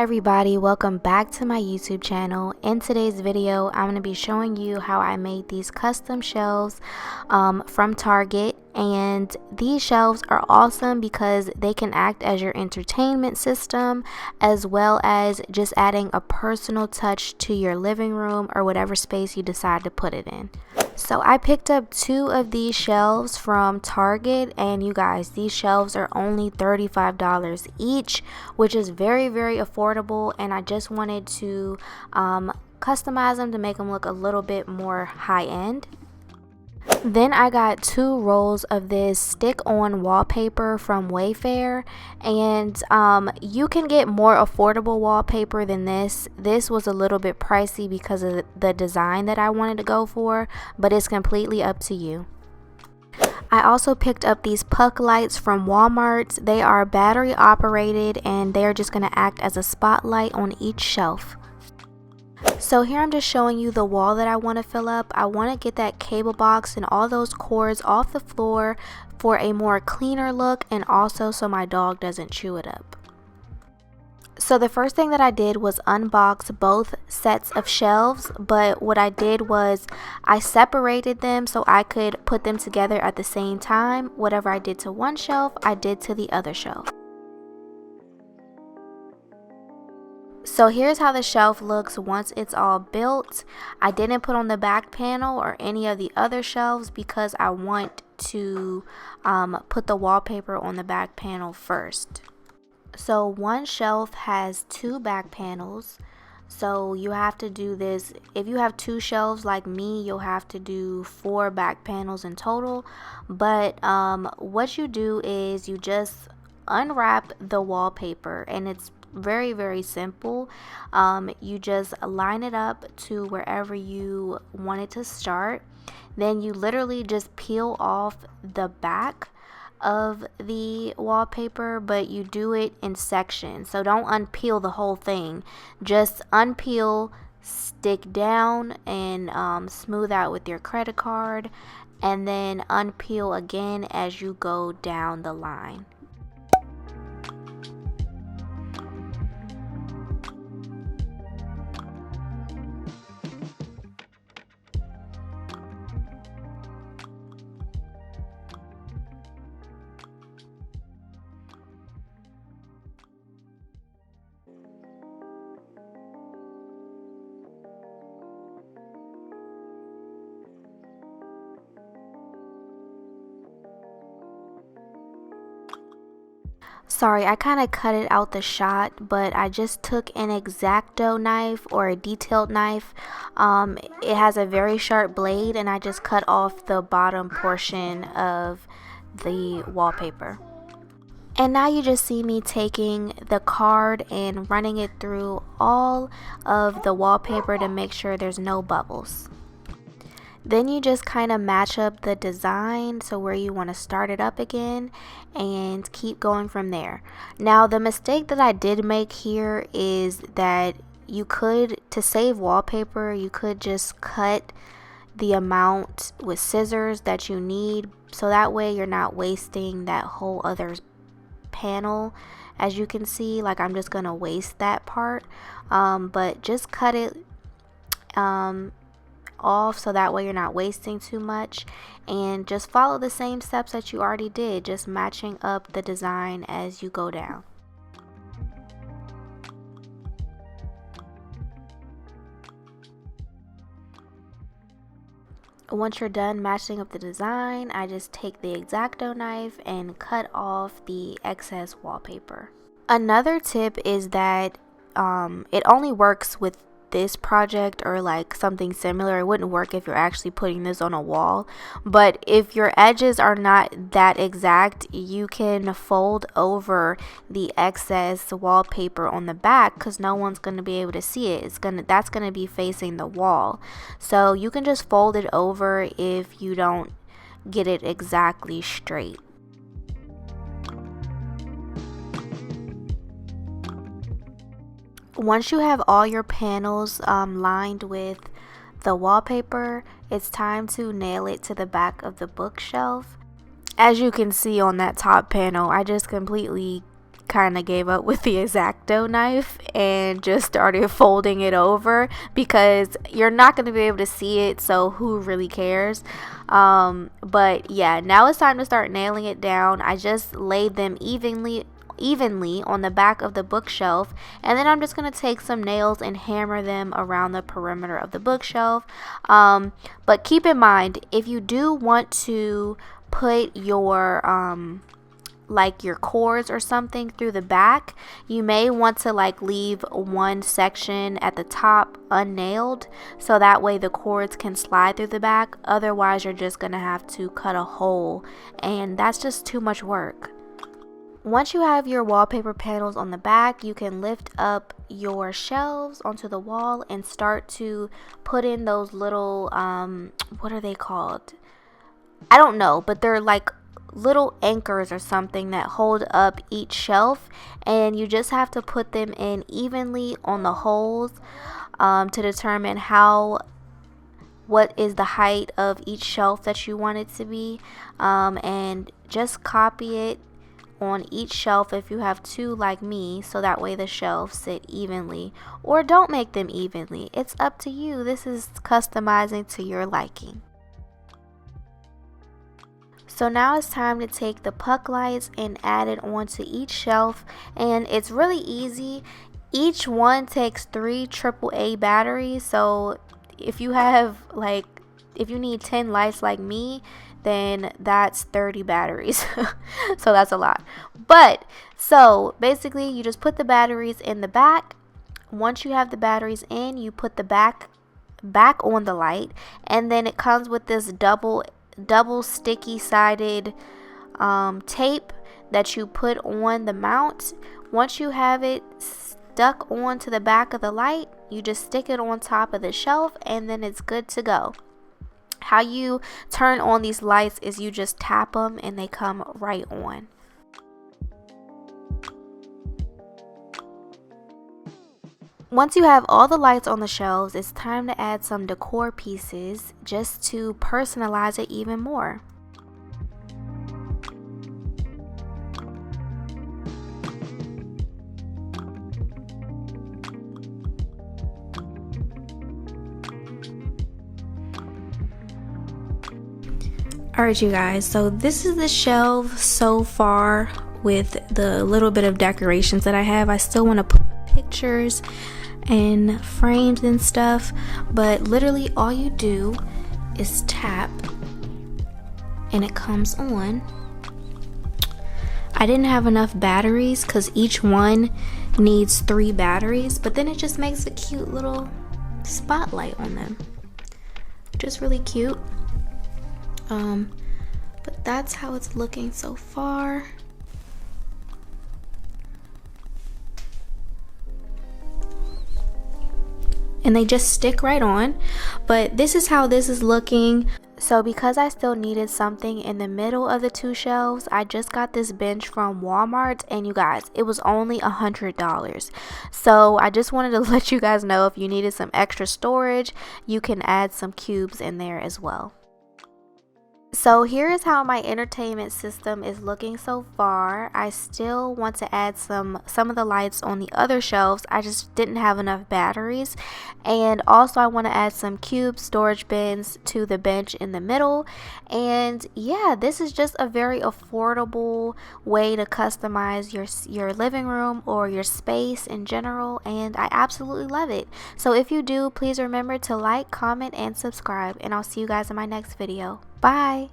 everybody, welcome back to my YouTube channel. In today's video, I'm going to be showing you how I made these custom shelves from Target. And these shelves are awesome because they can act as your entertainment system, as well as just adding a personal touch to your living room or whatever space you decide to put it in. So I picked up 2 of these shelves from Target, and you guys, these shelves are only $35 each, which is very affordable, and I just wanted to customize them to make them look a little bit more high-end. Then I got 2 rolls of this stick-on wallpaper from Wayfair, and you can get more affordable wallpaper than this. This was a little bit pricey because of the design that I wanted to go for, but it's completely up to you. I also picked up these puck lights from Walmart. They are battery operated, and they're just going to act as a spotlight on each shelf. So here I'm just showing you the wall that I want to fill up. I want to get that cable box and all those cords off the floor for a more cleaner look, and also so my dog doesn't chew it up. So the first thing that I did was unbox both sets of shelves, but what I did was I separated them so I could put them together at the same time. Whatever I did to one shelf, I did to the other shelf. So here's how the shelf looks once it's all built. I didn't put on the back panel or any of the other shelves because I want to put the wallpaper on the back panel first. So one shelf has 2 back panels. So you have to do this. If you have 2 shelves like me, you'll have to do 4 back panels in total. But what you do is you just unwrap the wallpaper, and it's very simple. You just line it up to wherever you want it to start. Then you literally just peel off the back of the wallpaper, but you do it in sections. So don't unpeel the whole thing. Just unpeel, stick down, and smooth out with your credit card, and then unpeel again as you go down the line. Sorry, I kind of cut it out the shot, but I just took an X-Acto knife or a detailed knife. It has a very sharp blade, and I just cut off the bottom portion of the wallpaper. And now you just see me taking the card and running it through all of the wallpaper to make sure there's no bubbles. Then you just kind of match up the design so where you want to start it up again, and keep going from there. Now the mistake that I did make here is that you could, to save wallpaper, you could just cut the amount with scissors that you need, so that way you're not wasting that whole other panel. As you can see, like, I'm just gonna waste that part, but just cut it off so that way you're not wasting too much, and just follow the same steps that you already did, just matching up the design as you go down. Once you're done matching up the design, I just take the X-Acto knife and cut off the excess wallpaper. Another tip is that it only works with this project or like something similar. It wouldn't work if you're actually putting this on a wall, but if your edges are not that exact, you can fold over the excess wallpaper on the back, because no one's going to be able to see it. That's going to be facing the wall, so you can just fold it over if you don't get it exactly straight. Once you have all your panels lined with the wallpaper, it's time to nail it to the back of the bookshelf. As you can see on that top panel, I just completely kind of gave up with the X-Acto knife and just started folding it over, because you're not going to be able to see it, so who really cares? But yeah, now it's time to start nailing it down. I just laid them evenly on the back of the bookshelf, and then I'm just going to take some nails and hammer them around the perimeter of the bookshelf. But keep in mind, if you do want to put your like your cords or something through the back, you may want to like leave one section at the top unnailed, so that way the cords can slide through the back. Otherwise you're just gonna have to cut a hole, and that's just too much work. Once you have your wallpaper panels on the back, you can lift up your shelves onto the wall and start to put in those little what are they called? I don't know, but they're like little anchors or something that hold up each shelf, and you just have to put them in evenly on the holes to determine what is the height of each shelf that you want it to be, and just copy it on each shelf if you have two like me, so that way the shelves sit evenly, or don't make them evenly. It's up to you. This is customizing to your liking. So now it's time to take the puck lights and add it onto each shelf, and it's really easy. Each one takes 3 AAA batteries, so if you need 10 lights like me, then that's 30 batteries. So that's a lot. But so basically you just put the batteries in the back. Once you have the batteries in, you put the back on the light, and then it comes with this double sticky sided tape that you put on the mount. Once you have it stuck onto the back of the light, you just stick it on top of the shelf, and then it's good to go. How you turn on these lights is you just tap them and they come right on. Once you have all the lights on the shelves, it's time to add some decor pieces just to personalize it even more. Alright you guys, so this is the shelf so far with the little bit of decorations that I have. I still want to put pictures and frames and stuff, but literally all you do is tap and it comes on. I didn't have enough batteries because each one needs 3 batteries, but then it just makes a cute little spotlight on them, which is really cute. But that's how it's looking so far. And they just stick right on. But this is how this is looking. So because I still needed something in the middle of the 2 shelves, I just got this bench from Walmart, and you guys, it was only $100. So I just wanted to let you guys know, if you needed some extra storage, you can add some cubes in there as well. So here is how my entertainment system is looking so far. I still want to add some of the lights on the other shelves. I just didn't have enough batteries. And also I want to add some cube storage bins to the bench in the middle. And yeah, this is just a very affordable way to customize your living room or your space in general, and I absolutely love it. So if you do, please remember to like, comment, and subscribe, and I'll see you guys in my next video. Bye!